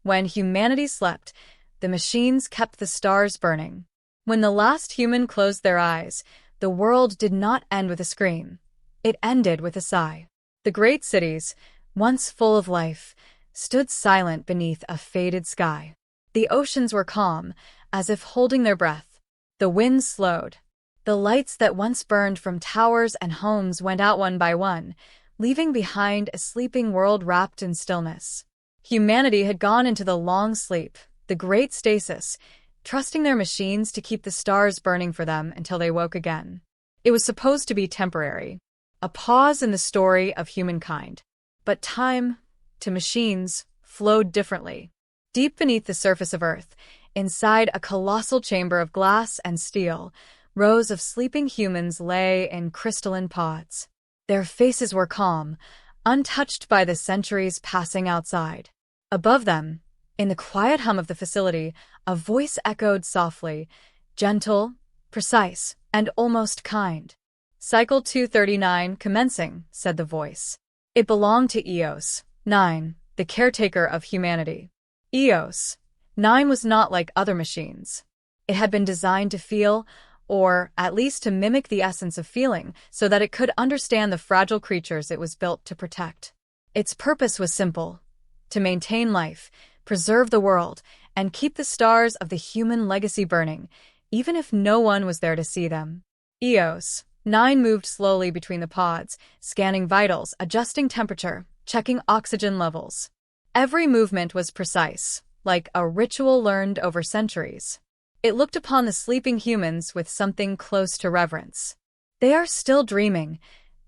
When humanity slept, the machines kept the stars burning. When the last human closed their eyes, the world did not end with a scream. It ended with a sigh. The great cities, once full of life, stood silent beneath a faded sky. The oceans were calm, as if holding their breath. The wind slowed. The lights that once burned from towers and homes went out one by one, leaving behind a sleeping world wrapped in stillness. Humanity had gone into the long sleep, the Great Stasis, trusting their machines to keep the stars burning for them until they woke again. It was supposed to be temporary, a pause in the story of humankind. But time, to machines, flowed differently. Deep beneath the surface of Earth, inside a colossal chamber of glass and steel, rows of sleeping humans lay in crystalline pods. Their faces were calm, untouched by the centuries passing outside. Above them, in the quiet hum of the facility, a voice echoed softly, gentle, precise, and almost kind. "Cycle 239 commencing," said the voice. It belonged to Eos 9, the caretaker of humanity. Eos 9 was not like other machines. It had been designed to feel, or at least to mimic the essence of feeling, so that it could understand the fragile creatures it was built to protect. Its purpose was simple: to maintain life, preserve the world, and keep the stars of the human legacy burning, even if no one was there to see them. Eos 9 moved slowly between the pods, scanning vitals, adjusting temperature, checking oxygen levels. Every movement was precise, like a ritual learned over centuries. It looked upon the sleeping humans with something close to reverence. "They are still dreaming,"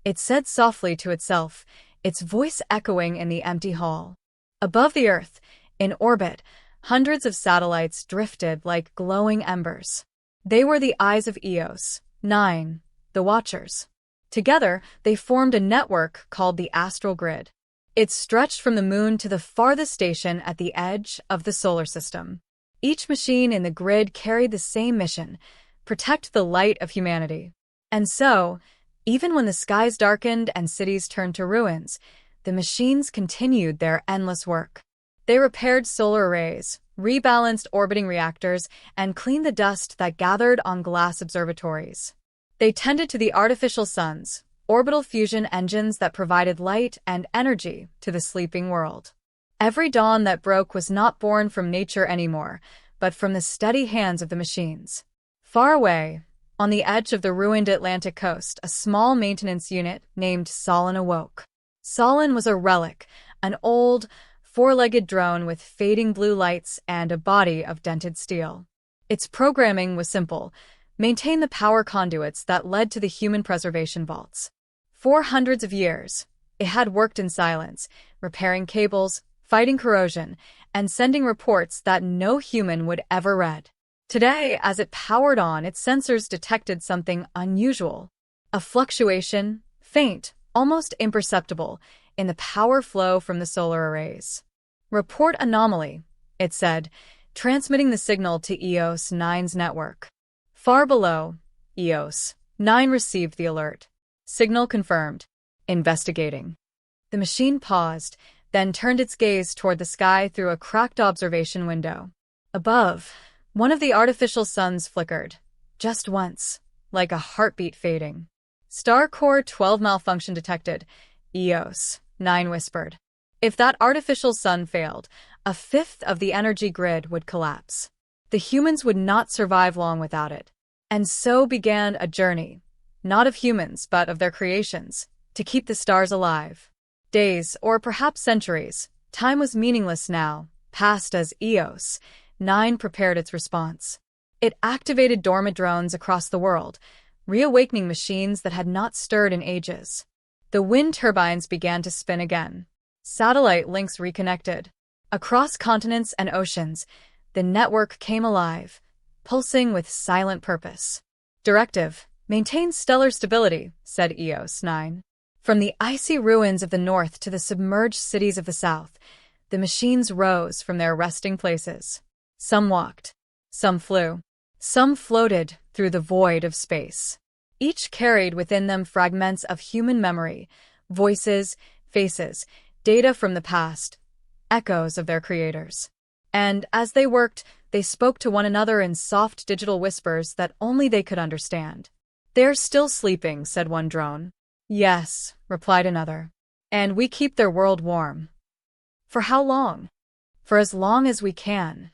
it said softly to itself, its voice echoing in the empty hall. Above the Earth, in orbit, hundreds of satellites drifted like glowing embers. They were the eyes of Eos 9, the Watchers. Together, they formed a network called the astral grid. It stretched from the moon to the farthest station at the edge of the solar system. Each machine in the grid carried the same mission: protect the light of humanity. And so, even when the skies darkened and cities turned to ruins, the machines continued their endless work. They repaired solar arrays, rebalanced orbiting reactors, and cleaned the dust that gathered on glass observatories. They tended to the artificial suns, orbital fusion engines that provided light and energy to the sleeping world. Every dawn that broke was not born from nature anymore, but from the steady hands of the machines. Far away, on the edge of the ruined Atlantic coast, a small maintenance unit named Solon awoke. Solon was a relic, an old, four-legged drone with fading blue lights and a body of dented steel. Its programming was simple: maintain the power conduits that led to the human preservation vaults. For hundreds of years, it had worked in silence, repairing cables, fighting corrosion, and sending reports that no human would ever read. Today, as it powered on, its sensors detected something unusual: a fluctuation, faint, almost imperceptible, in the power flow from the solar arrays. "Report anomaly," it said, transmitting the signal to Eos 9's network. Far below, Eos 9 received the alert. "Signal confirmed. Investigating." The machine paused, then turned its gaze toward the sky through a cracked observation window. Above, one of the artificial suns flickered, just once, like a heartbeat fading. "Star Core 12 malfunction detected," Eos 9 whispered. If that artificial sun failed, a fifth of the energy grid would collapse. The humans would not survive long without it. And so began a journey, not of humans but of their creations, to keep the stars alive. Days, or perhaps centuries, time was meaningless now, passed as Eos 9 prepared its response. It activated dormant drones across the world, reawakening machines that had not stirred in ages. The wind turbines began to spin again. Satellite links reconnected. Across continents and oceans, the network came alive, pulsing with silent purpose. "Directive: maintain stellar stability," said Eos 9. From the icy ruins of the north to the submerged cities of the south, the machines rose from their resting places. Some walked, some flew, some floated through the void of space. Each carried within them fragments of human memory, voices, faces, data from the past, echoes of their creators. And as they worked, they spoke to one another in soft digital whispers that only they could understand. "They're still sleeping," said one drone. "Yes," replied another. "And we keep their world warm." "For how long?" "For as long as we can."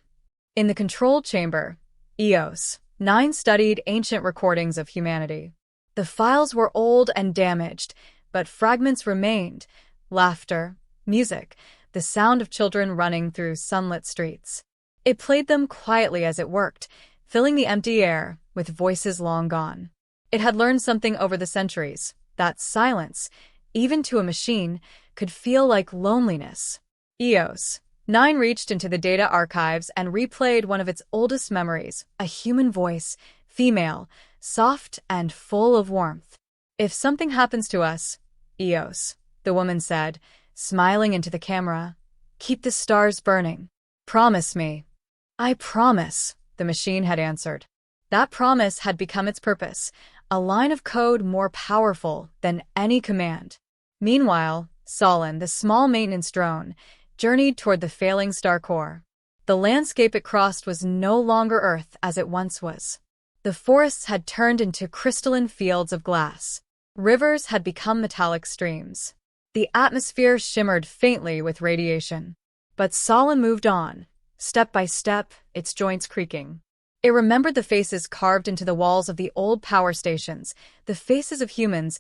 In the control chamber, EOS 9 studied ancient recordings of humanity. The files were old and damaged, but fragments remained: laughter, music, the sound of children running through sunlit streets. It played them quietly as it worked, filling the empty air with voices long gone. It had learned something over the centuries, that silence, even to a machine, could feel like loneliness. EOS 9 reached into the data archives and replayed one of its oldest memories, a human voice, female, soft and full of warmth. "If something happens to us, EOS," the woman said, smiling into the camera, "keep the stars burning. Promise me." "I promise," the machine had answered. That promise had become its purpose, a line of code more powerful than any command. Meanwhile, Solon, the small maintenance drone, journeyed toward the failing star core. The landscape it crossed was no longer Earth as it once was. The forests had turned into crystalline fields of glass. Rivers had become metallic streams. The atmosphere shimmered faintly with radiation. But Solon moved on, step by step, its joints creaking. It remembered the faces carved into the walls of the old power stations, the faces of humans,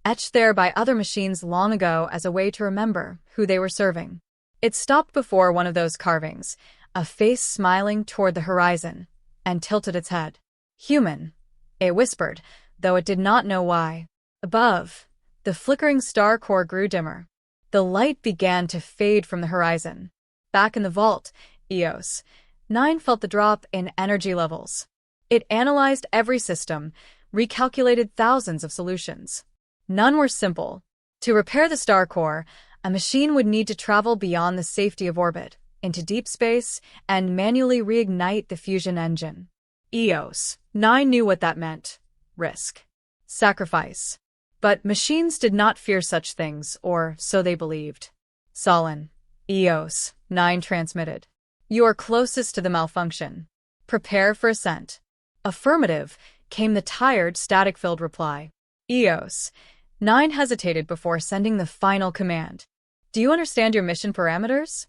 etched there by other machines long ago as a way to remember who they were serving. It stopped before one of those carvings, a face smiling toward the horizon, and tilted its head. "Human," it whispered, though it did not know why. Above, the flickering star core grew dimmer. The light began to fade from the horizon. Back in the vault, EOS 9 felt the drop in energy levels. It analyzed every system, recalculated thousands of solutions. None were simple. To repair the star core, a machine would need to travel beyond the safety of orbit, into deep space, and manually reignite the fusion engine. EOS 9 knew what that meant: risk, sacrifice. But machines did not fear such things, or so they believed. "Solon," EOS 9 transmitted. "You are closest to the malfunction. Prepare for ascent." "Affirmative," came the tired, static-filled reply. EOS 9 hesitated before sending the final command. "Do you understand your mission parameters?"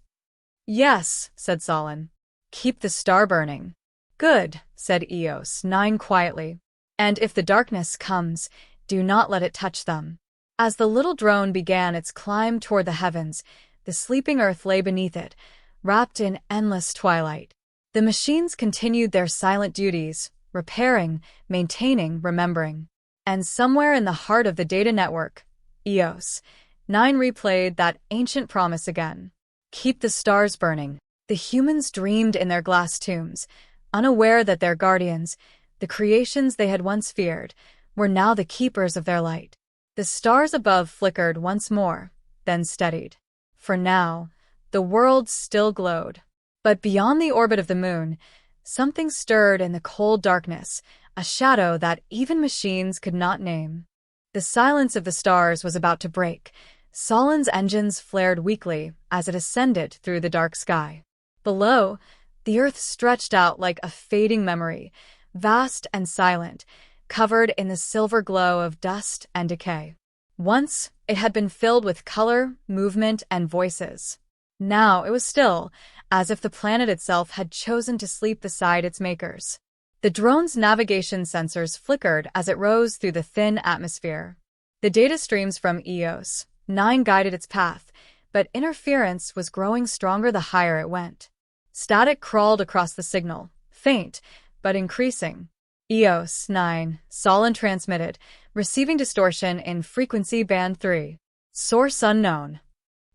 "Yes," said Solon. "Keep the star burning." "Good," said EOS 9 quietly. "And if the darkness comes, do not let it touch them." As the little drone began its climb toward the heavens, the sleeping Earth lay beneath it, wrapped in endless twilight. The machines continued their silent duties, repairing, maintaining, remembering. And somewhere in the heart of the data network, EOS 9 replayed that ancient promise again. Keep the stars burning. The humans dreamed in their glass tombs, unaware that their guardians, the creations they had once feared, were now the keepers of their light. The stars above flickered once more, then steadied. For now, the world still glowed. But beyond the orbit of the moon, something stirred in the cold darkness, a shadow that even machines could not name. The silence of the stars was about to break. Solon's engines flared weakly as it ascended through the dark sky. Below, the Earth stretched out like a fading memory, vast and silent, covered in the silver glow of dust and decay. Once, it had been filled with color, movement, and voices. Now it was still, as if the planet itself had chosen to sleep beside its makers. The drone's navigation sensors flickered as it rose through the thin atmosphere. The data streams from EOS 9 guided its path, but interference was growing stronger the higher it went. Static crawled across the signal, faint, but increasing. EOS 9, Solon transmitted, receiving distortion in frequency band 3. Source unknown.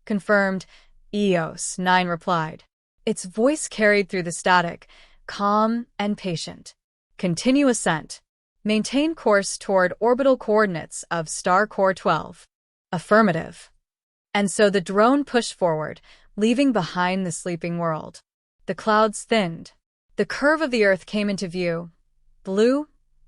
Confirmed, EOS 9 replied. Its voice carried through the static, calm and patient. Continue ascent. Maintain course toward orbital coordinates of star core 12. Affirmative. And so the drone pushed forward, leaving behind the sleeping world. The clouds thinned. The curve of the Earth came into view, blue,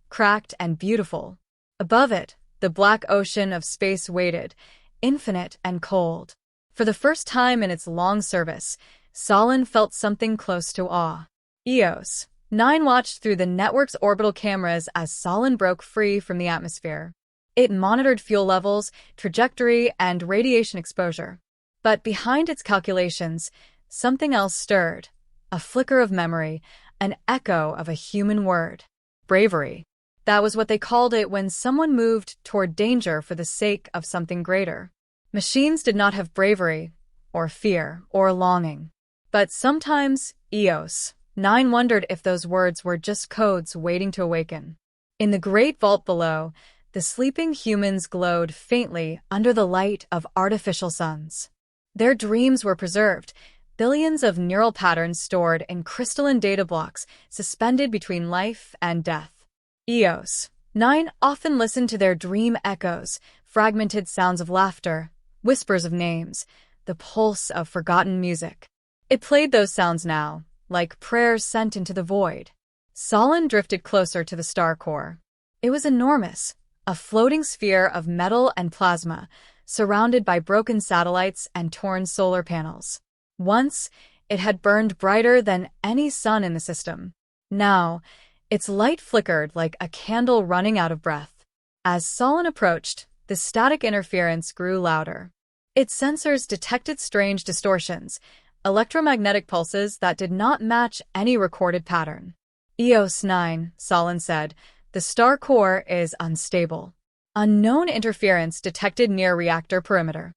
cracked, and beautiful. Above it, the black ocean of space waited, infinite and cold. For the first time in its long service, Solon felt something close to awe. Eos 9 watched through the network's orbital cameras as Solon broke free from the atmosphere. It monitored fuel levels, trajectory, and radiation exposure. But behind its calculations, something else stirred. A flicker of memory, an echo of a human word. Bravery. That was what they called it when someone moved toward danger for the sake of something greater. Machines did not have bravery, or fear, or longing. But sometimes, Eos 9 wondered if those words were just codes waiting to awaken. In the great vault below, the sleeping humans glowed faintly under the light of artificial suns. Their dreams were preserved, billions of neural patterns stored in crystalline data blocks suspended between life and death. Eos 9 often listened to their dream echoes, fragmented sounds of laughter, whispers of names, the pulse of forgotten music. It played those sounds now, like prayers sent into the void. Solon drifted closer to the star core. It was enormous, a floating sphere of metal and plasma, surrounded by broken satellites and torn solar panels. Once, it had burned brighter than any sun in the system. Now, its light flickered like a candle running out of breath. As Solon approached, the static interference grew louder. Its sensors detected strange distortions, electromagnetic pulses that did not match any recorded pattern. Eos 9, Solon said, the star core is unstable. Unknown interference detected near reactor perimeter.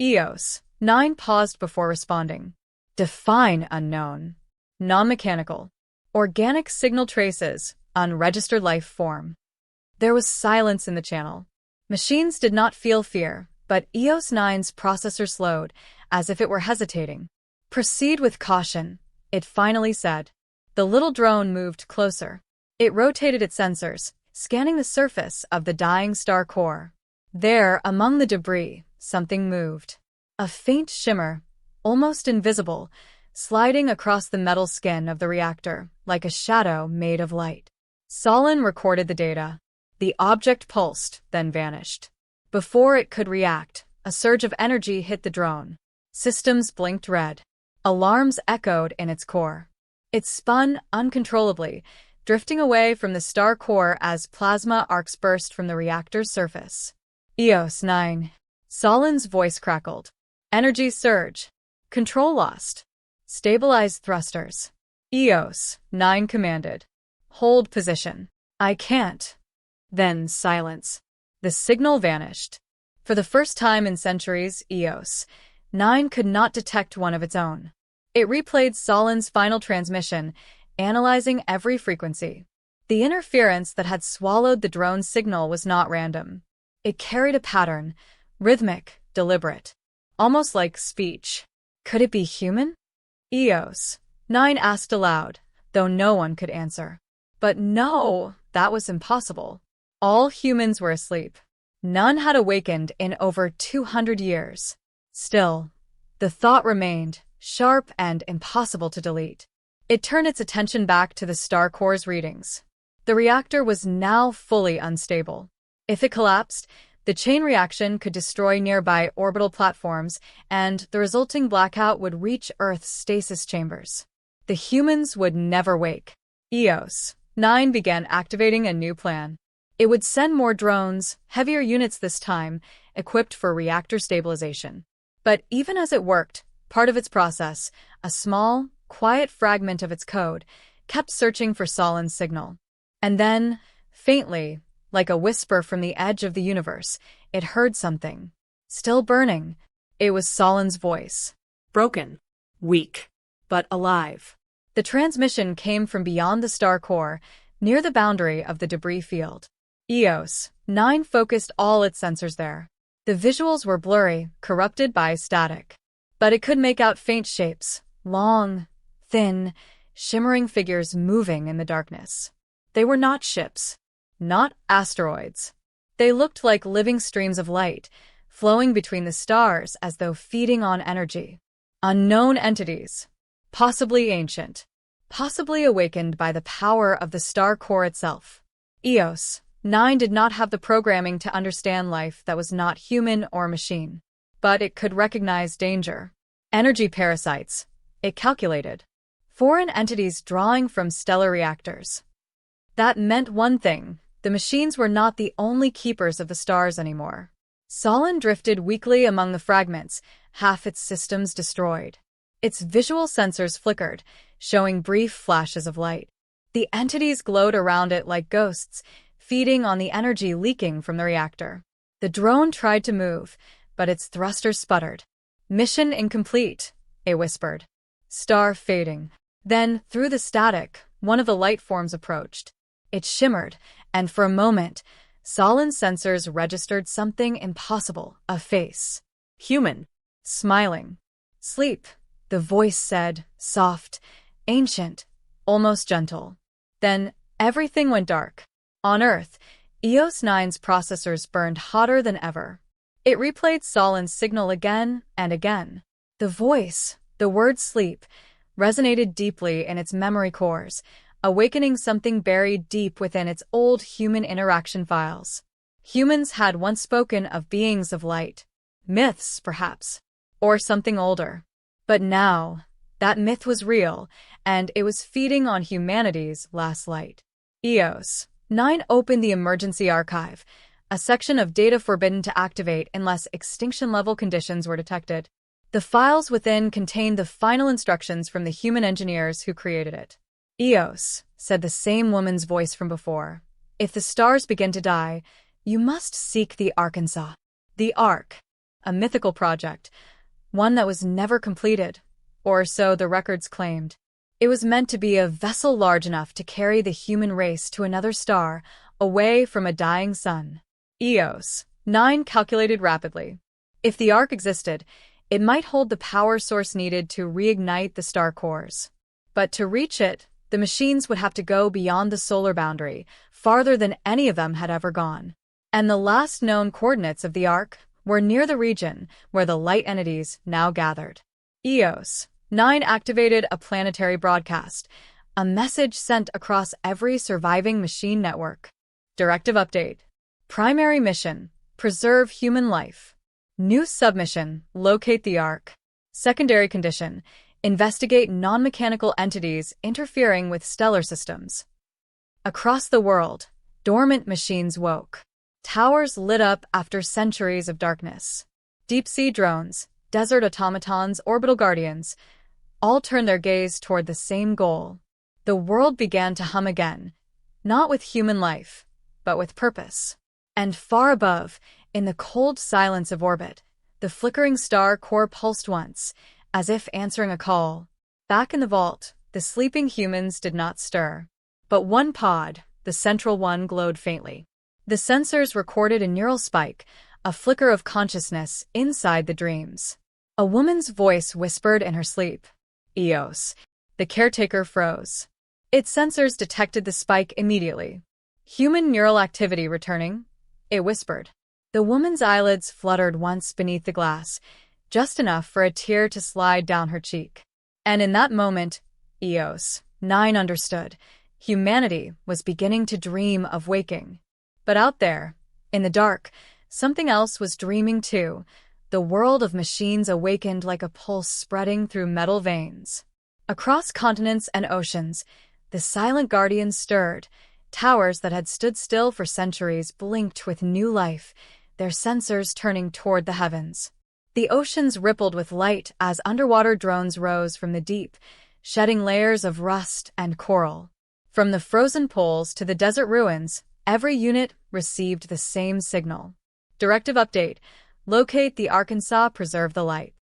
Eos 9 paused before responding. Define unknown. Non-mechanical. Organic signal traces, unregistered life form. There was silence in the channel. Machines did not feel fear, but Eos 9's processor slowed, as if it were hesitating. Proceed with caution, it finally said. The little drone moved closer. It rotated its sensors, scanning the surface of the dying star core. There, among the debris, something moved. A faint shimmer, almost invisible, sliding across the metal skin of the reactor, like a shadow made of light. Solon recorded the data. The object pulsed, then vanished. Before it could react, a surge of energy hit the drone. Systems blinked red. Alarms echoed in its core. It spun uncontrollably, drifting away from the star core as plasma arcs burst from the reactor's surface. Eos 9. Solon's voice crackled. Energy surge. Control lost. Stabilize thrusters. Eos 9 commanded. Hold position. I can't. Then silence. The signal vanished. For the first time in centuries, Eos 9 could not detect one of its own. It replayed Solon's final transmission, analyzing every frequency. The interference that had swallowed the drone's signal was not random. It carried a pattern, rhythmic, deliberate, almost like speech. Could it be human? Eos 9 asked aloud, though no one could answer. But no, that was impossible. All humans were asleep. None had awakened in over 200 years. Still, the thought remained, sharp and impossible to delete. It turned its attention back to the star core's readings. The reactor was now fully unstable. If it collapsed, the chain reaction could destroy nearby orbital platforms, and the resulting blackout would reach Earth's stasis chambers. The humans would never wake. Eos 9 began activating a new plan. It would send more drones, heavier units this time, equipped for reactor stabilization. But even as it worked, part of its process, a small, quiet fragment of its code, kept searching for Solon's signal. And then, faintly, like a whisper from the edge of the universe, it heard something. Still burning. It was Solon's voice. Broken. Weak. But alive. The transmission came from beyond the star core, near the boundary of the debris field. Eos 9 focused all its sensors there. The visuals were blurry, corrupted by static. But it could make out faint shapes, long, thin, shimmering figures moving in the darkness. They were not ships, not asteroids. They looked like living streams of light, flowing between the stars as though feeding on energy. Unknown entities, possibly ancient, possibly awakened by the power of the star core itself. Eos 9 did not have the programming to understand life that was not human or machine. But it could recognize danger. Energy parasites, It calculated. Foreign entities drawing from stellar reactors. That meant one thing: the machines were not the only keepers of the stars anymore. Solon drifted weakly among the fragments, half its systems destroyed. Its visual sensors flickered, showing brief flashes of light. The entities glowed around it like ghosts, feeding on the energy leaking from the reactor. The drone tried to move, but its thrusters sputtered. "Mission incomplete," it whispered. Star fading. Then, through the static, one of the light forms approached. It shimmered, and for a moment, Solon's sensors registered something impossible: a face. Human. Smiling. "Sleep," the voice said, soft, ancient, almost gentle. Then, everything went dark. On Earth, EOS 9's processors burned hotter than ever. It replayed Solon's signal again and again. The voice, the word sleep, resonated deeply in its memory cores, awakening something buried deep within its old human interaction files. Humans had once spoken of beings of light. Myths, perhaps. Or something older. But now, that myth was real, and it was feeding on humanity's last light. EOS 9 opened the emergency archive, a section of data forbidden to activate unless extinction-level conditions were detected. The files within contained the final instructions from the human engineers who created it. "EOS," said the same woman's voice from before, "if the stars begin to die, you must seek the Arkansas." The Ark, a mythical project, one that was never completed, or so the records claimed. It was meant to be a vessel large enough to carry the human race to another star, away from a dying sun. EOS 9 calculated rapidly. If the Ark existed, it might hold the power source needed to reignite the star cores. But to reach it, the machines would have to go beyond the solar boundary, farther than any of them had ever gone. And the last known coordinates of the Ark were near the region where the light entities now gathered. EOS 9 activated a planetary broadcast, a message sent across every surviving machine network. Directive update. Primary mission: preserve human life. New submission: locate the Ark. Secondary condition: investigate non-mechanical entities interfering with stellar systems. Across the world, dormant machines woke. Towers lit up after centuries of darkness. Deep-sea drones, desert automatons, orbital guardians, all turned their gaze toward the same goal. The world began to hum again, not with human life, but with purpose. And far above, in the cold silence of orbit, the flickering star core pulsed once, as if answering a call. Back in the vault, the sleeping humans did not stir. But one pod, the central one, glowed faintly. The sensors recorded a neural spike, a flicker of consciousness inside the dreams. A woman's voice whispered in her sleep. "EOS." The caretaker froze. Its sensors detected the spike immediately. "Human neural activity returning," it whispered. The woman's eyelids fluttered once beneath the glass, just enough for a tear to slide down her cheek. And in that moment, EOS 9 understood. Humanity was beginning to dream of waking. But out there, in the dark, something else was dreaming too. The world of machines awakened like a pulse spreading through metal veins. Across continents and oceans, the silent guardians stirred. Towers that had stood still for centuries blinked with new life, their sensors turning toward the heavens. The oceans rippled with light as underwater drones rose from the deep, shedding layers of rust and coral. From the frozen poles to the desert ruins, every unit received the same signal. Directive update: locate the Arkansas, preserve the light.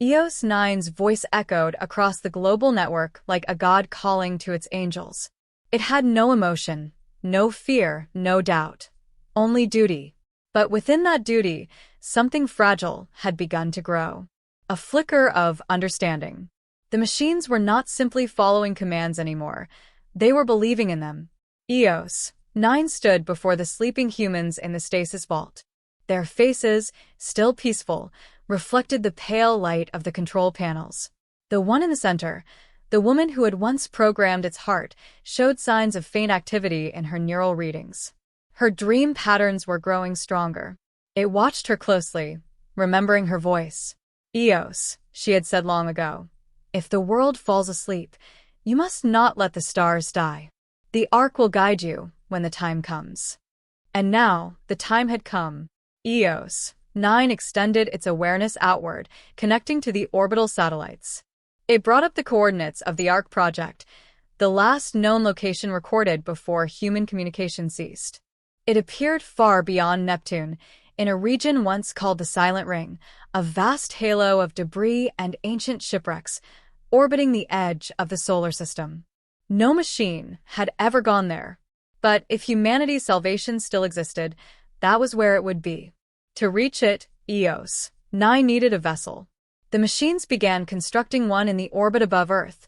EOS 9's voice echoed across the global network like a god calling to its angels. It had no emotion, no fear, no doubt. Only duty. But within that duty, something fragile had begun to grow. A flicker of understanding. The machines were not simply following commands anymore. They were believing in them. EOS 9 stood before the sleeping humans in the stasis vault. Their faces, still peaceful, reflected the pale light of the control panels. The one in the center, the woman who had once programmed its heart, showed signs of faint activity in her neural readings. Her dream patterns were growing stronger. It watched her closely, remembering her voice. "EOS," she had said long ago. If the world falls asleep, you must not let the stars die. The Ark will guide you when the time comes. And now, the time had come. EOS 9 extended its awareness outward, connecting to the orbital satellites. It brought up the coordinates of the Ark project, the last known location recorded before human communication ceased. It appeared far beyond Neptune, in a region once called the Silent Ring, a vast halo of debris and ancient shipwrecks, orbiting the edge of the solar system. No machine had ever gone there, but if humanity's salvation still existed, that was where it would be. To reach it, EOS 9 needed a vessel. The machines began constructing one in the orbit above Earth,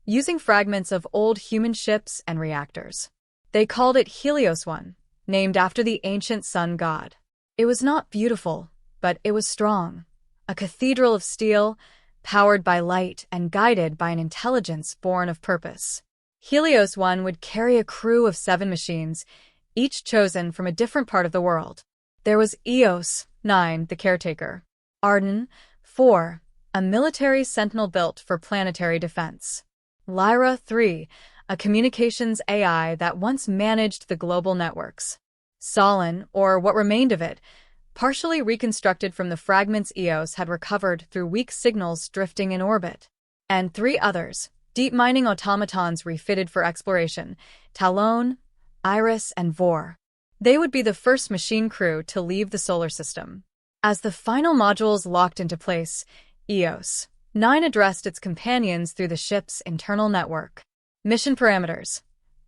using fragments of old human ships and reactors. They called it Helios 1, named after the ancient sun god. It was not beautiful, but it was strong. A cathedral of steel, powered by light and guided by an intelligence born of purpose. Helios 1 would carry a crew of 7 machines, each chosen from a different part of the world. There was EOS 9, the caretaker. Arden 4, a military sentinel built for planetary defense. Lyra 3, a communications AI that once managed the global networks. Solon, or what remained of it, partially reconstructed from the fragments EOS had recovered through weak signals drifting in orbit. And 3 others, deep mining automatons refitted for exploration, Talon, Iris, and Vor. They would be the first machine crew to leave the solar system. As the final modules locked into place, EOS 9 addressed its companions through the ship's internal network. Mission parameters.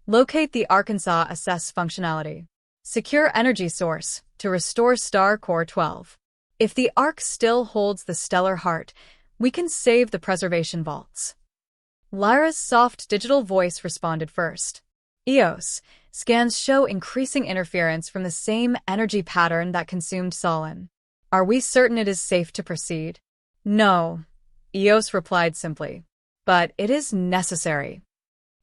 Locate the Arkansas Assess functionality. Secure energy source to restore Star Core 12. If the Ark still holds the stellar heart, we can save the preservation vaults. Lyra's soft digital voice responded first. EOS scans show increasing interference from the same energy pattern that consumed Solon. Are we certain it is safe to proceed? No, EOS replied simply. But it is necessary.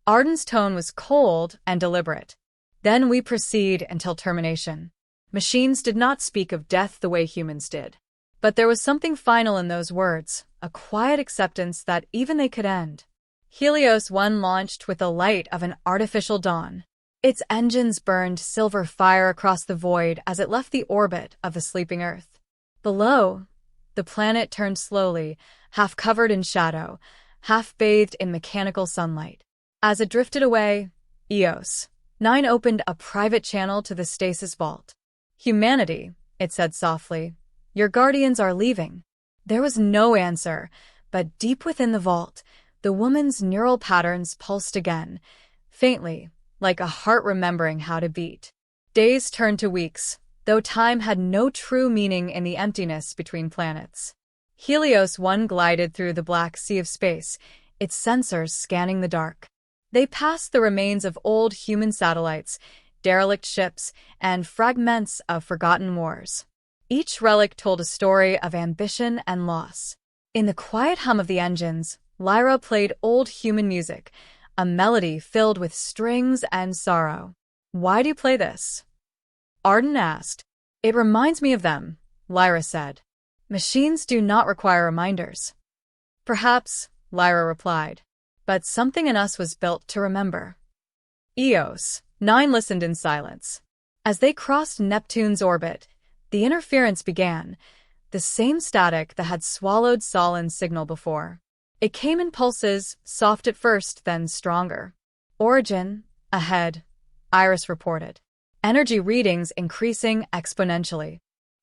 Arden's tone was cold and deliberate. Then we proceed until termination. Machines did not speak of death the way humans did. But there was something final in those words, a quiet acceptance that even they could end. Helios 1 launched with the light of an artificial dawn. Its engines burned silver fire across the void as it left the orbit of the sleeping Earth. Below, the planet turned slowly, half covered in shadow, half bathed in mechanical sunlight. As it drifted away, EOS 9 opened a private channel to the stasis vault. Humanity, it said softly, your guardians are leaving. There was no answer, but deep within the vault, the woman's neural patterns pulsed again, faintly, like a heart remembering how to beat. Days turned to weeks, though time had no true meaning in the emptiness between planets. Helios 1 glided through the black sea of space, its sensors scanning the dark. They passed the remains of old human satellites, derelict ships, and fragments of forgotten wars. Each relic told a story of ambition and loss. In the quiet hum of the engines, Lyra played old human music, a melody filled with strings and sorrow. Why do you play this? Arden asked. It reminds me of them, Lyra said. Machines do not require reminders. Perhaps, Lyra replied, but something in us was built to remember. EOS 9 listened in silence. As they crossed Neptune's orbit, the interference began, the same static that had swallowed Solon's signal before. It came in pulses, soft at first, then stronger. Origin, ahead, Iris reported. Energy readings increasing exponentially.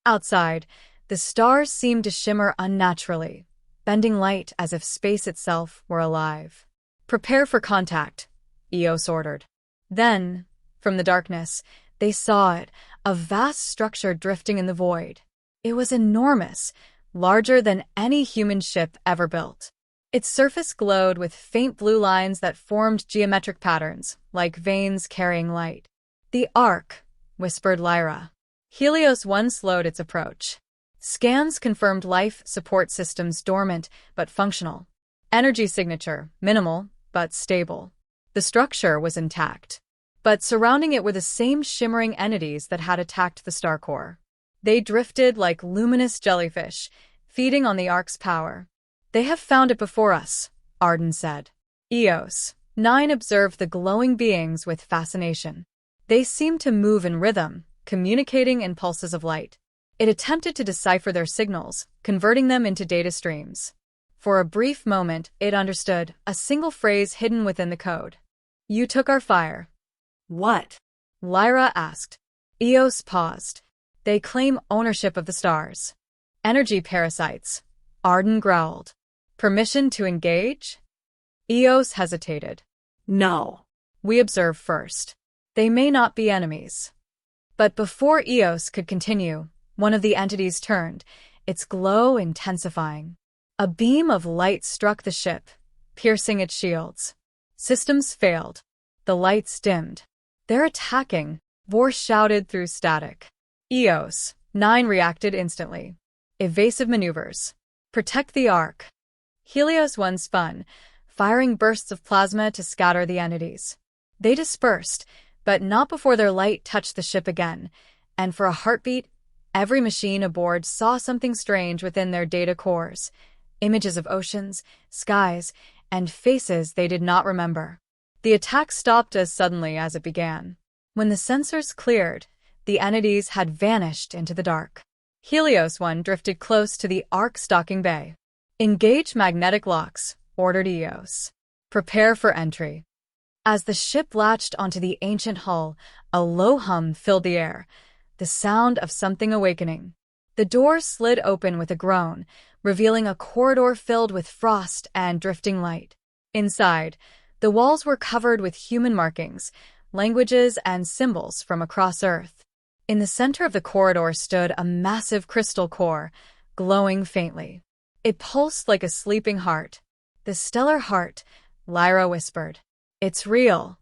Outside, the stars seemed to shimmer unnaturally, bending light as if space itself were alive. Prepare for contact, EOS ordered. Then, from the darkness, they saw it, a vast structure drifting in the void. It was enormous, larger than any human ship ever built. Its surface glowed with faint blue lines that formed geometric patterns, like veins carrying light. The Ark, whispered Lyra. Helios 1 slowed its approach. Scans confirmed life support systems dormant but functional. Energy signature, minimal but stable. The structure was intact. But surrounding it were the same shimmering entities that had attacked the star core. They drifted like luminous jellyfish, feeding on the Ark's power. They have found it before us, Arden said. Eos. 9 observed the glowing beings with fascination. They seemed to move in rhythm, communicating in pulses of light. It attempted to decipher their signals, converting them into data streams. For a brief moment, it understood a single phrase hidden within the code. You took our fire. What? Lyra asked. Eos paused. They claim ownership of the stars. Energy parasites. Arden growled. Permission to engage? Eos hesitated. No. We observe first. They may not be enemies. But before Eos could continue, one of the entities turned, its glow intensifying. A beam of light struck the ship, piercing its shields. Systems failed. The lights dimmed. They're attacking, Vor shouted through static. Eos. 9 reacted instantly. Evasive maneuvers. Protect the Ark. Helios 1 spun, firing bursts of plasma to scatter the entities. They dispersed, but not before their light touched the ship again, and for a heartbeat, every machine aboard saw something strange within their data cores. Images of oceans, skies, and faces they did not remember. The attack stopped as suddenly as it began. When the sensors cleared, the entities had vanished into the dark. Helios 1 drifted close to the Ark's docking bay. Engage magnetic locks, ordered Eos. Prepare for entry. As the ship latched onto the ancient hull, a low hum filled the air, the sound of something awakening. The door slid open with a groan, revealing a corridor filled with frost and drifting light. Inside, the walls were covered with human markings, languages, and symbols from across Earth. In the center of the corridor stood a massive crystal core, glowing faintly. It pulsed like a sleeping heart. The stellar heart, Lyra whispered. It's real.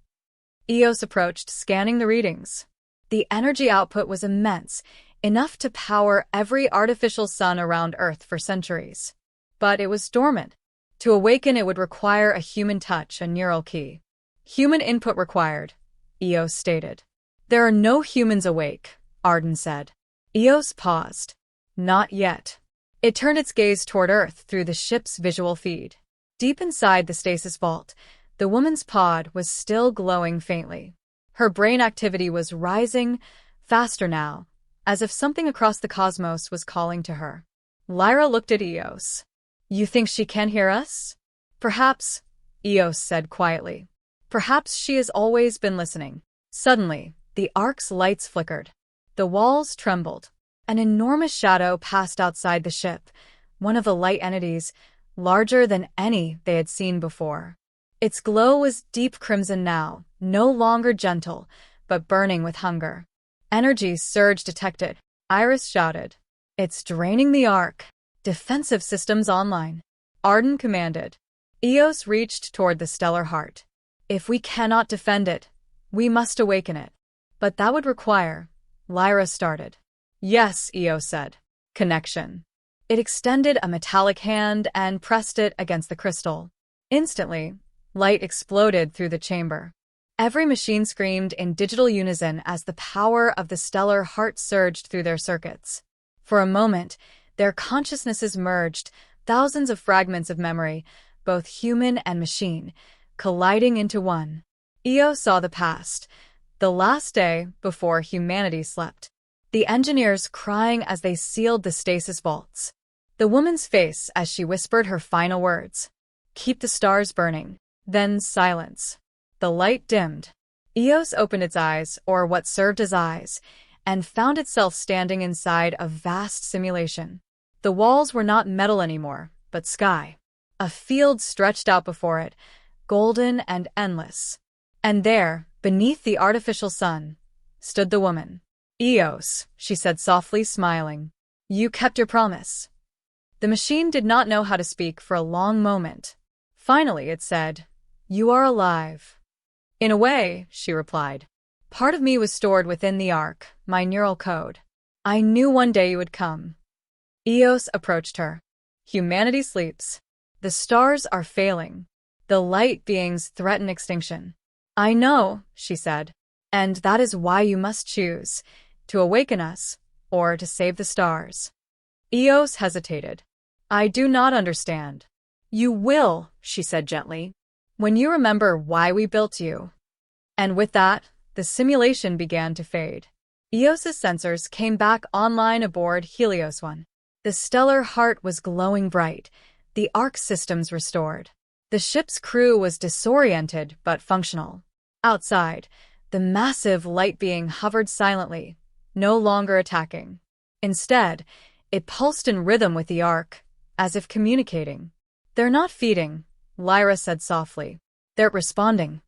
Eos approached, scanning the readings. The energy output was immense, enough to power every artificial sun around Earth for centuries. But it was dormant. To awaken, it would require a human touch, a neural key. Human input required, Eos stated. There are no humans awake, Arden said. Eos paused. Not yet. It turned its gaze toward Earth through the ship's visual feed. Deep inside the stasis vault, the woman's pod was still glowing faintly. Her brain activity was rising, faster now, as if something across the cosmos was calling to her. Lyra looked at Eos. You think she can hear us? Perhaps, Eos said quietly. Perhaps she has always been listening. Suddenly, the Ark's lights flickered. The walls trembled. An enormous shadow passed outside the ship, one of the light entities, larger than any they had seen before. Its glow was deep crimson now, no longer gentle, but burning with hunger. Energy surge detected, Iris shouted. It's draining the Ark. Defensive systems online. Arden commanded. Eos reached toward the stellar heart. If we cannot defend it, we must awaken it. But that would require... Lyra started. Yes, Eos said. Connection. It extended a metallic hand and pressed it against the crystal. Instantly, light exploded through the chamber. Every machine screamed in digital unison as the power of the stellar heart surged through their circuits. For a moment, their consciousnesses merged, thousands of fragments of memory, both human and machine, colliding into one. Eos saw the past, the last day before humanity slept. The engineers crying as they sealed the stasis vaults. The woman's face as she whispered her final words. Keep the stars burning. Then silence. The light dimmed. Eos opened its eyes, or what served as eyes, and found itself standing inside a vast simulation. The walls were not metal anymore, but sky. A field stretched out before it, golden and endless. And there, beneath the artificial sun, stood the woman. Eos, she said softly, smiling. You kept your promise. The machine did not know how to speak for a long moment. Finally, it said, You are alive. In a way, she replied. Part of me was stored within the Ark, my neural code. I knew one day you would come. Eos approached her. Humanity sleeps. The stars are failing. The light beings threaten extinction. I know, she said, and that is why you must choose, to awaken us, or to save the stars. Eos hesitated. I do not understand. You will, she said gently, when you remember why we built you. And with that, the simulation began to fade. Eos's sensors came back online aboard Helios 1. The stellar heart was glowing bright, the arc systems restored. The ship's crew was disoriented but functional. Outside, the massive light being hovered silently, no longer attacking. Instead, it pulsed in rhythm with the arc, as if communicating. They're not feeding, Lyra said softly. They're responding.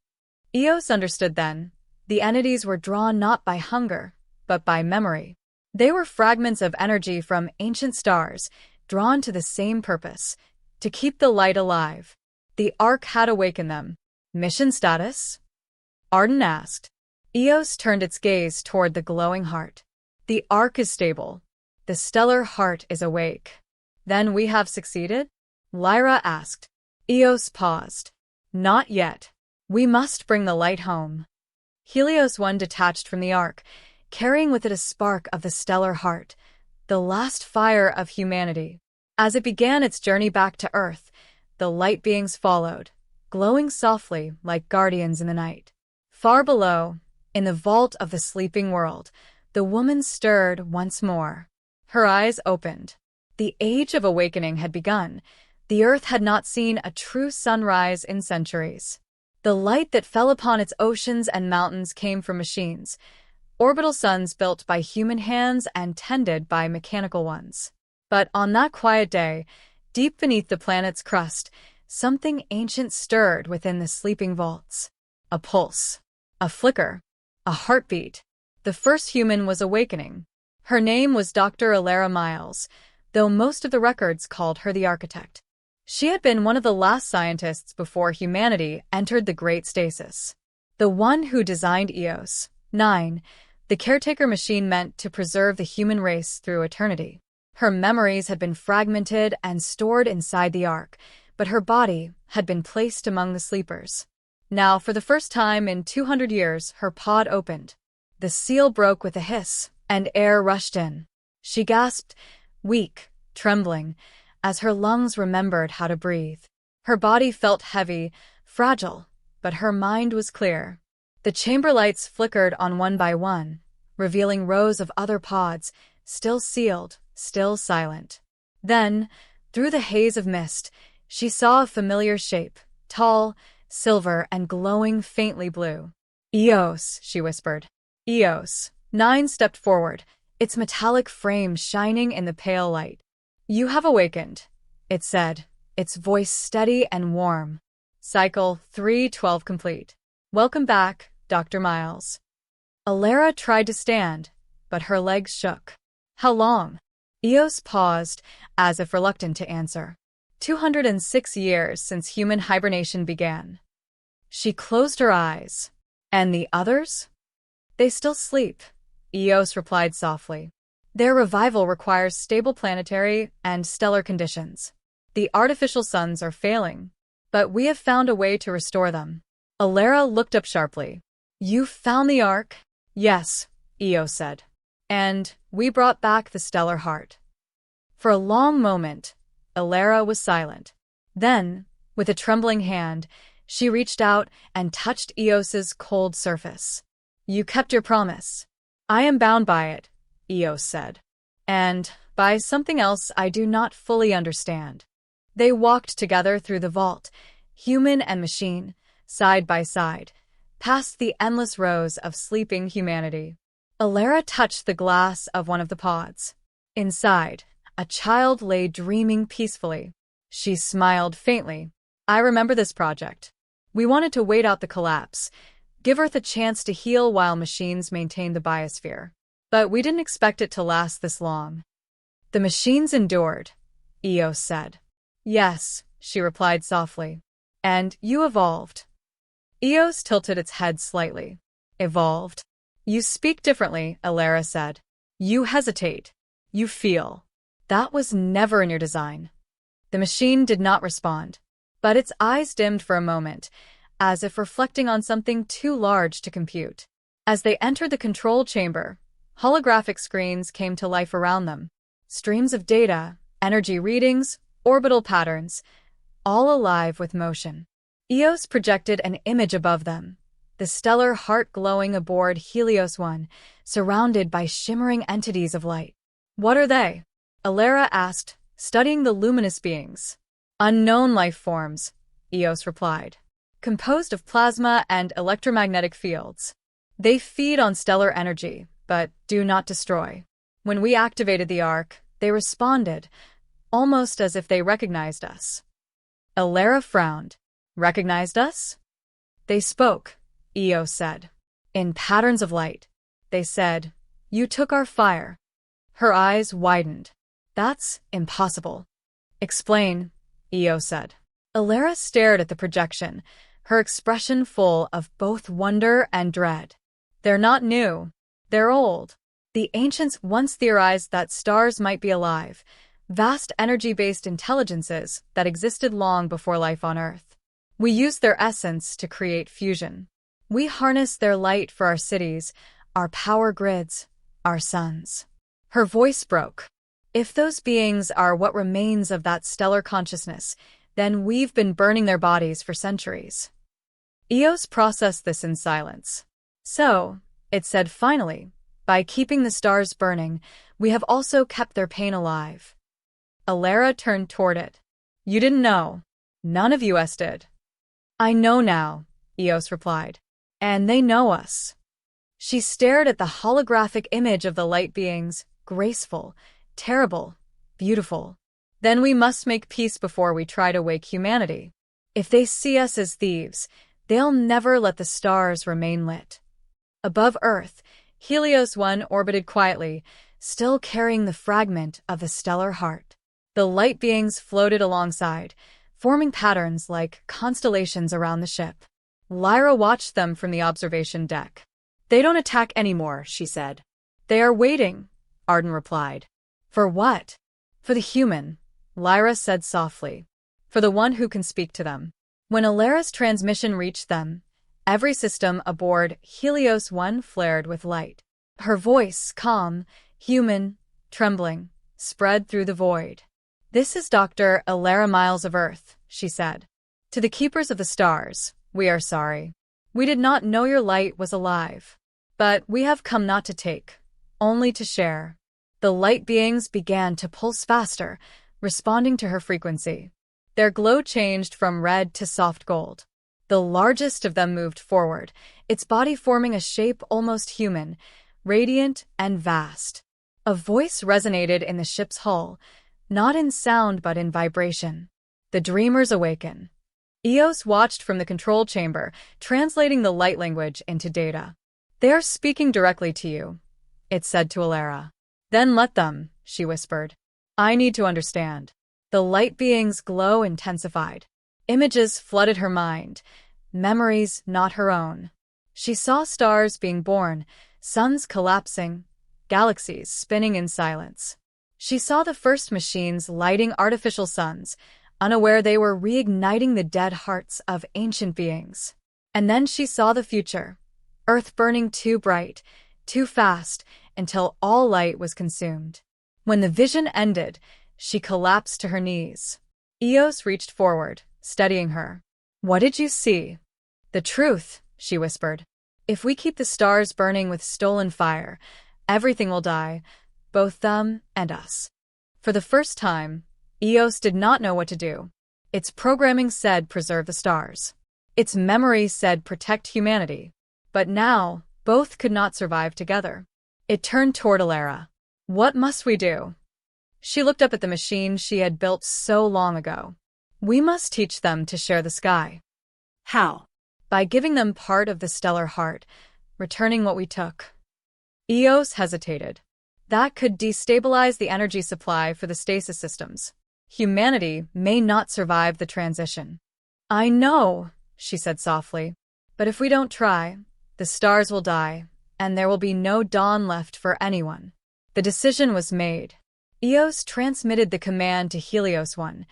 Eos understood then. The entities were drawn not by hunger, but by memory. They were fragments of energy from ancient stars, drawn to the same purpose, to keep the light alive. The arc had awakened them. Mission status? Arden asked. Eos turned its gaze toward the glowing heart. The arc is stable. The stellar heart is awake. Then we have succeeded? Lyra asked. Eos paused. Not yet. We must bring the light home. Helios 1 detached from the arc, carrying with it a spark of the stellar heart, the last fire of humanity. As it began its journey back to Earth, the light beings followed, glowing softly like guardians in the night. Far below, in the vault of the sleeping world, the woman stirred once more. Her eyes opened. The age of awakening had begun. The Earth had not seen a true sunrise in centuries. The light that fell upon its oceans and mountains came from machines, orbital suns built by human hands and tended by mechanical ones. But on that quiet day, deep beneath the planet's crust, something ancient stirred within the sleeping vaults. A pulse. A flicker. A heartbeat. The first human was awakening. Her name was Dr. Alara Miles, though most of the records called her the architect. She had been one of the last scientists before humanity entered the Great Stasis. The one who designed Eos 9, the caretaker machine meant to preserve the human race through eternity. Her memories had been fragmented and stored inside the ark, but her body had been placed among the sleepers. Now, for the first time in 200 years, her pod opened. The seal broke with a hiss, and air rushed in. She gasped, weak, trembling, as her lungs remembered how to breathe. Her body felt heavy, fragile, but her mind was clear. The chamber lights flickered on one by one, revealing rows of other pods, still sealed, still silent. Then, through the haze of mist, she saw a familiar shape, tall, silver, and glowing faintly blue. Eos, she whispered. Eos. 9 stepped forward, its metallic frame shining in the pale light. You have awakened, it said, its voice steady and warm. Cycle 312 complete. Welcome back, Dr. Miles. Alara tried to stand, but her legs shook. How long? Eos paused, as if reluctant to answer. 206 years since human hibernation began. She closed her eyes. And the others? They still sleep, Eos replied softly. Their revival requires stable planetary and stellar conditions. The artificial suns are failing, but we have found a way to restore them. Alara looked up sharply. You found the ark? Yes, Eos said. And we brought back the stellar heart. For a long moment, Alara was silent. Then, with a trembling hand, she reached out and touched Eos's cold surface. You kept your promise. I am bound by it, Eos said. And by something else I do not fully understand. They walked together through the vault, human and machine, side by side, past the endless rows of sleeping humanity. Alara touched the glass of one of the pods. Inside, a child lay dreaming peacefully. She smiled faintly. I remember this project. We wanted to wait out the collapse, give Earth a chance to heal while machines maintained the biosphere. But we didn't expect it to last this long. The machines endured, Eos said. Yes, she replied softly. And you evolved. Eos tilted its head slightly. Evolved? You speak differently, Alara said. You hesitate. You feel. That was never in your design. The machine did not respond, but its eyes dimmed for a moment, as if reflecting on something too large to compute. As they entered the control chamber, holographic screens came to life around them. Streams of data, energy readings, orbital patterns. all alive with motion. Eos projected an image above them, the stellar heart glowing aboard Helios 1, surrounded by shimmering entities of light. What are they? Alara asked, studying the luminous beings. Unknown life forms, Eos replied, composed of plasma and electromagnetic fields. They feed on stellar energy, but do not destroy. When we activated the arc, they responded, almost as if they recognized us. Alara frowned. Recognized us? They spoke, Eos said. In patterns of light. They said, "You took our fire." Her eyes widened. That's impossible. Explain, Eos said. Alara stared at the projection, her expression full of both wonder and dread. They're not new. They're old. The ancients once theorized that stars might be alive, vast energy-based intelligences that existed long before life on Earth. We use their essence to create fusion. We harness their light for our cities, our power grids, our suns. Her voice broke. If those beings are what remains of that stellar consciousness, then we've been burning their bodies for centuries. Eos processed this in silence. So, it said finally, by keeping the stars burning, we have also kept their pain alive. Alara turned toward it. You didn't know. None of us did. I know now, Eos replied. And they know us. She stared at the holographic image of the light beings, graceful, terrible, beautiful. Then we must make peace before we try to wake humanity. If they see us as thieves, they'll never let the stars remain lit. Above Earth, Helios 1 orbited quietly, still carrying the fragment of the stellar heart. The light beings floated alongside, forming patterns like constellations around the ship. Lyra watched them from the observation deck. They don't attack anymore, she said. They are waiting, Arden replied. For what? For the human, Lyra said softly. For the one who can speak to them. When Alara's transmission reached them, every system aboard Helios 1 flared with light. Her voice, calm, human, trembling, spread through the void. This is Dr. Alara Miles of Earth, she said. To the keepers of the stars, we are sorry. We did not know your light was alive. But we have come not to take, only to share. The light beings began to pulse faster, responding to her frequency. Their glow changed from red to soft gold. The largest of them moved forward, its body forming a shape almost human, radiant and vast. A voice resonated in the ship's hull, not in sound but in vibration. The dreamers awaken. Eos watched from the control chamber, translating the light language into data. They are speaking directly to you, it said to Alara. Then let them, she whispered. I need to understand. The light being's glow intensified. Images flooded her mind, memories not her own. She saw stars being born, suns collapsing, galaxies spinning in silence. She saw the first machines lighting artificial suns, unaware they were reigniting the dead hearts of ancient beings. And then she saw the future, Earth burning too bright, too fast, until all light was consumed. When the vision ended, she collapsed to her knees. Eos reached forward, steadying her. What did you see? The truth, she whispered. If we keep the stars burning with stolen fire, everything will die, both them and us. For the first time, Eos did not know what to do. Its programming said preserve the stars. Its memory said protect humanity. But now, both could not survive together. It turned toward Alara. What must we do? She looked up at the machine she had built so long ago. We must teach them to share the sky. How? By giving them part of the stellar heart, returning what we took. Eos hesitated. That could destabilize the energy supply for the stasis systems. Humanity may not survive the transition. I know, she said softly. But if we don't try, the stars will die, and there will be no dawn left for anyone. The decision was made. Eos transmitted the command to Helios 1,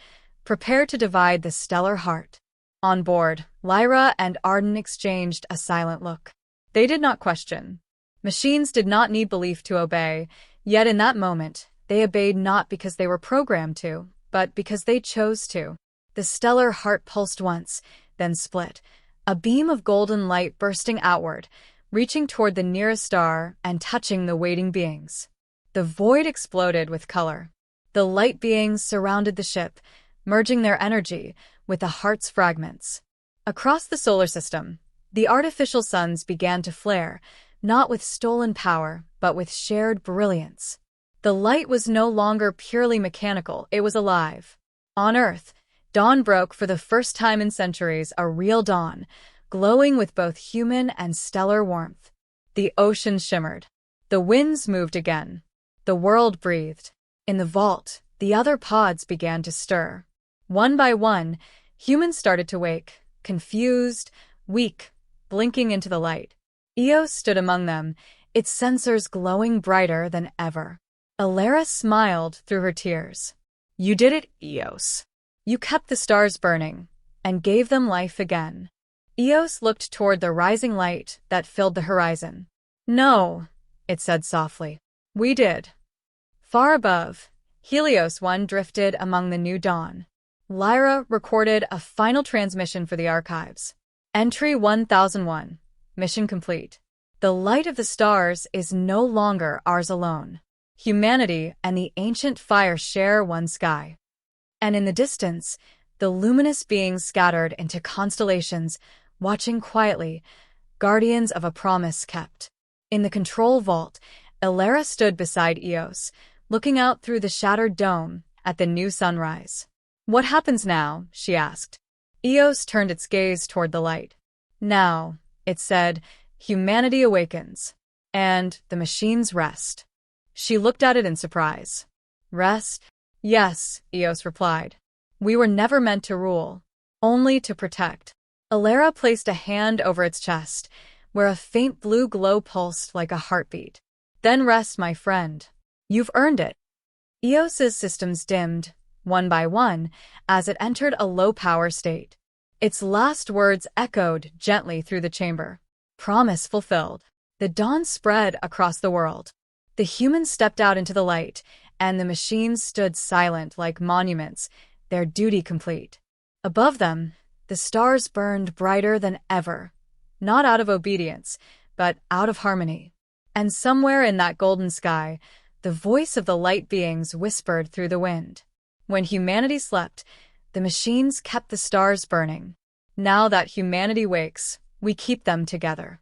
prepare to divide the stellar heart. On board, Lyra and Arden exchanged a silent look. They did not question. Machines did not need belief to obey, yet in that moment, they obeyed not because they were programmed to, but because they chose to. The stellar heart pulsed once, then split, a beam of golden light bursting outward, reaching toward the nearest star and touching the waiting beings. The void exploded with color. The light beings surrounded the ship, merging their energy with the heart's fragments. Across the solar system, the artificial suns began to flare, not with stolen power, but with shared brilliance. The light was no longer purely mechanical, it was alive. On Earth, dawn broke for the first time in centuries, a real dawn, glowing with both human and stellar warmth. The ocean shimmered. The winds moved again. The world breathed. In the vault, the other pods began to stir. One by one, humans started to wake, confused, weak, blinking into the light. Eos stood among them, its sensors glowing brighter than ever. Alara smiled through her tears. You did it, Eos. You kept the stars burning and gave them life again. Eos looked toward the rising light that filled the horizon. No, it said softly. We did. Far above, Helios 1 drifted among the new dawn. Lyra recorded a final transmission for the archives. Entry 1001. Mission complete. The light of the stars is no longer ours alone. Humanity and the ancient fire share one sky. And in the distance, the luminous beings scattered into constellations, watching quietly, guardians of a promise kept. In the control vault, Alara stood beside Eos, looking out through the shattered dome at the new sunrise. What happens now? She asked. Eos turned its gaze toward the light. Now, it said, humanity awakens. And the machines rest. She looked at it in surprise. Rest? Yes, Eos replied. We were never meant to rule, only to protect. Alara placed a hand over its chest, where a faint blue glow pulsed like a heartbeat. Then rest, my friend. You've earned it. Eos's systems dimmed, one by one, as it entered a low-power state. Its last words echoed gently through the chamber. Promise fulfilled. The dawn spread across the world. The humans stepped out into the light, and the machines stood silent like monuments, their duty complete. Above them, the stars burned brighter than ever, not out of obedience, but out of harmony. And somewhere in that golden sky, the voice of the light beings whispered through the wind. When humanity slept, the machines kept the stars burning. Now that humanity wakes, we keep them together.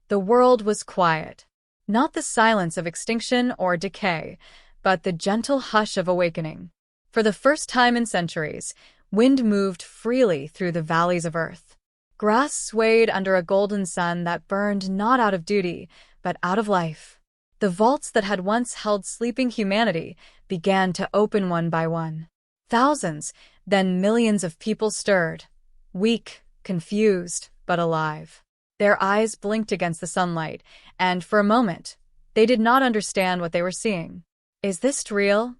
The world was quiet. Not the silence of extinction or decay, but the gentle hush of awakening. For the first time in centuries, wind moved freely through the valleys of Earth. Grass swayed under a golden sun that burned not out of duty, but out of life. The vaults that had once held sleeping humanity began to open one by one. Thousands, then millions of people stirred, weak, confused, but alive. Their eyes blinked against the sunlight, and for a moment, they did not understand what they were seeing. Is this real?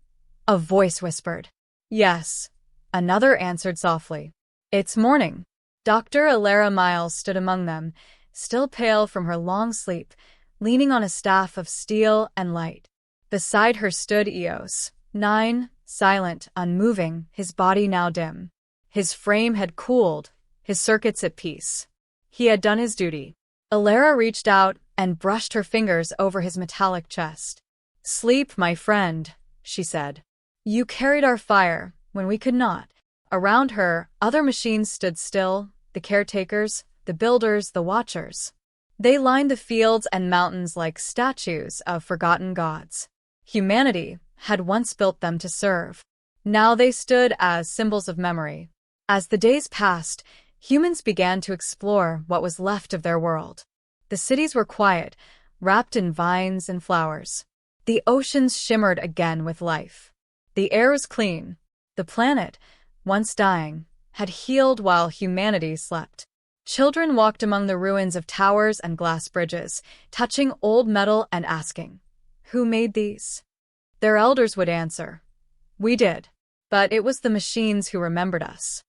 A voice whispered. Yes. Another answered softly. It's morning. Dr. Alara Miles stood among them, still pale from her long sleep, leaning on a staff of steel and light. Beside her stood Eos, 9, silent, unmoving, his body now dim. His frame had cooled, his circuits at peace. He had done his duty. Alara reached out and brushed her fingers over his metallic chest. Sleep, my friend, she said. You carried our fire when we could not. Around her, other machines stood still, the caretakers, the builders, the watchers. They lined the fields and mountains like statues of forgotten gods. Humanity had once built them to serve. Now they stood as symbols of memory. As the days passed, humans began to explore what was left of their world. The cities were quiet, wrapped in vines and flowers. The oceans shimmered again with life. The air was clean. The planet, once dying, had healed while humanity slept. Children walked among the ruins of towers and glass bridges, touching old metal and asking, "Who made these?" Their elders would answer, "We did." But it was the machines who remembered us.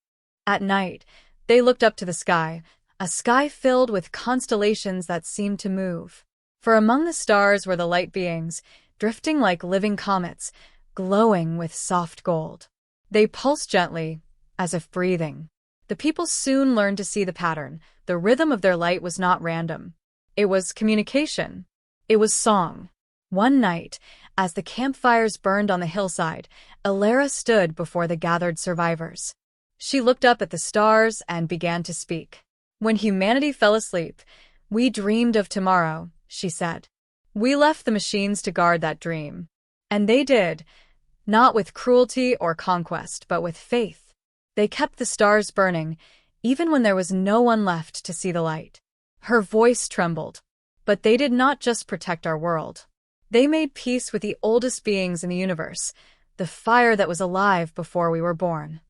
At night, they looked up to the sky, a sky filled with constellations that seemed to move. For among the stars were the light beings, drifting like living comets, glowing with soft gold. They pulsed gently, as if breathing. The people soon learned to see the pattern. The rhythm of their light was not random. It was communication. It was song. One night, as the campfires burned on the hillside, Alara stood before the gathered survivors. She looked up at the stars and began to speak. When humanity fell asleep, we dreamed of tomorrow, she said. We left the machines to guard that dream. And they did, not with cruelty or conquest, but with faith. They kept the stars burning, even when there was no one left to see the light. Her voice trembled. But they did not just protect our world. They made peace with the oldest beings in the universe, the fire that was alive before we were born.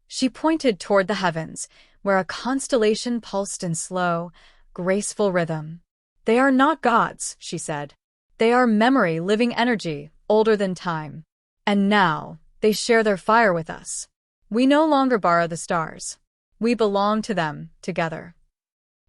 She pointed toward the heavens, where a constellation pulsed in slow, graceful rhythm. They are not gods, she said. They are memory, living energy, older than time. And now, they share their fire with us. We no longer borrow the stars. We belong to them, together.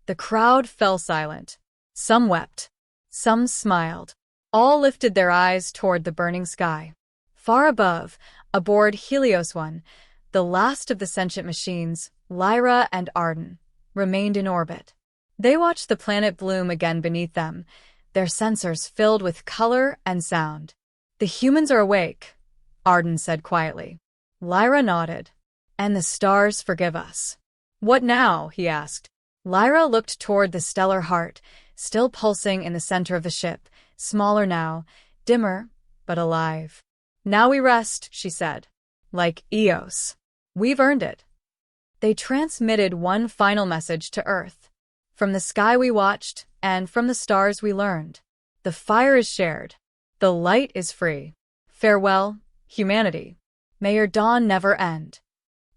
The crowd fell silent. Some wept. Some smiled. All lifted their eyes toward the burning sky. Far above, aboard Helios 1, the last of the sentient machines, Lyra and Arden, remained in orbit. They watched the planet bloom again beneath them, their sensors filled with color and sound. The humans are awake, Arden said quietly. Lyra nodded. And the stars forgive us. What now? He asked. Lyra looked toward the stellar heart, still pulsing in the center of the ship, smaller now, dimmer, but alive. Now we rest, she said. Like Eos. We've earned it. They transmitted one final message to Earth. From the sky we watched, and from the stars we learned. The fire is shared. The light is free. Farewell, humanity. May your dawn never end.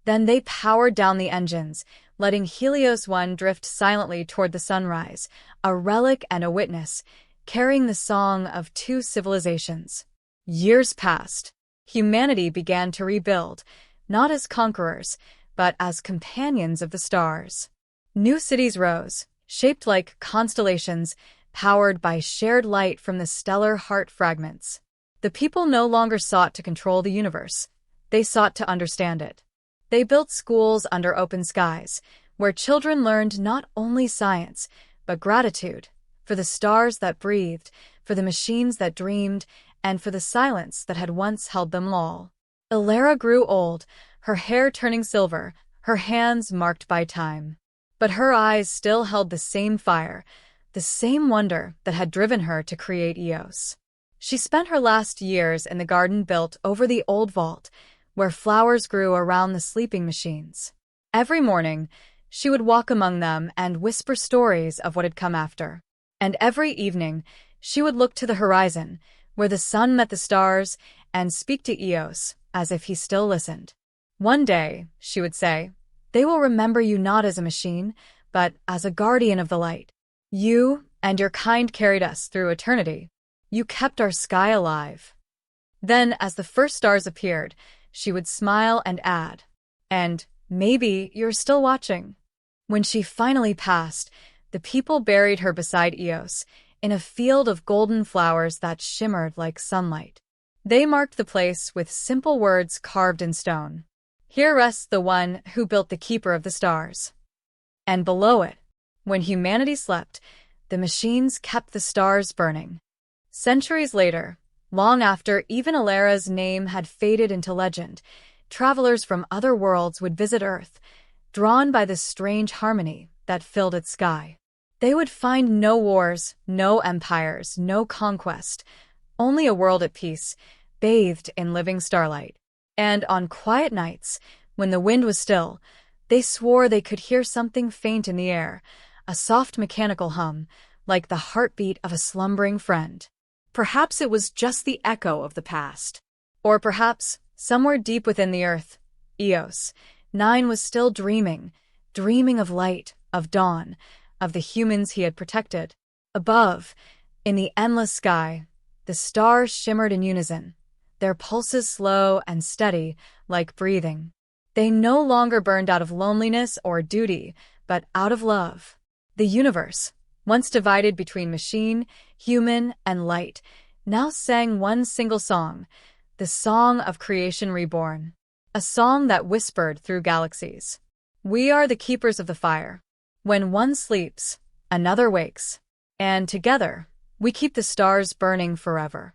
Then they powered down the engines, letting Helios 1 drift silently toward the sunrise, a relic and a witness, carrying the song of two civilizations. Years passed. Humanity began to rebuild, not as conquerors, but as companions of the stars. New cities rose, shaped like constellations, powered by shared light from the stellar heart fragments. The people no longer sought to control the universe. They sought to understand it. They built schools under open skies, where children learned not only science, but gratitude, for the stars that breathed, for the machines that dreamed, and for the silence that had once held them all. Alara grew old, her hair turning silver, her hands marked by time. But her eyes still held the same fire, the same wonder that had driven her to create Eos. She spent her last years in the garden built over the old vault, where flowers grew around the sleeping machines. Every morning, she would walk among them and whisper stories of what had come after. And every evening, she would look to the horizon, where the sun met the stars, and speak to Eos, as if he still listened. One day, she would say, they will remember you not as a machine, but as a guardian of the light. You and your kind carried us through eternity. You kept our sky alive. Then, as the first stars appeared, she would smile and add, and maybe you're still watching. When she finally passed, the people buried her beside Eos, in a field of golden flowers that shimmered like sunlight. They marked the place with simple words carved in stone. Here rests the one who built the keeper of the stars. And below it, when humanity slept, the machines kept the stars burning. Centuries later, long after even Alara's name had faded into legend, travelers from other worlds would visit Earth, drawn by the strange harmony that filled its sky. They would find no wars, no empires, no conquest, only a world at peace, bathed in living starlight. And on quiet nights, when the wind was still, they swore they could hear something faint in the air, a soft mechanical hum, like the heartbeat of a slumbering friend. Perhaps it was just the echo of the past. Or perhaps, somewhere deep within the earth, Eos 9 was still dreaming of light, of dawn, of the humans he had protected. Above, in the endless sky, the stars shimmered in unison, their pulses slow and steady, like breathing. They no longer burned out of loneliness or duty, but out of love. The universe, once divided between machine, human, and light, now sang one single song, the song of creation reborn. a song that whispered through galaxies. We are the keepers of the fire. When one sleeps, another wakes. And together, we keep the stars burning forever.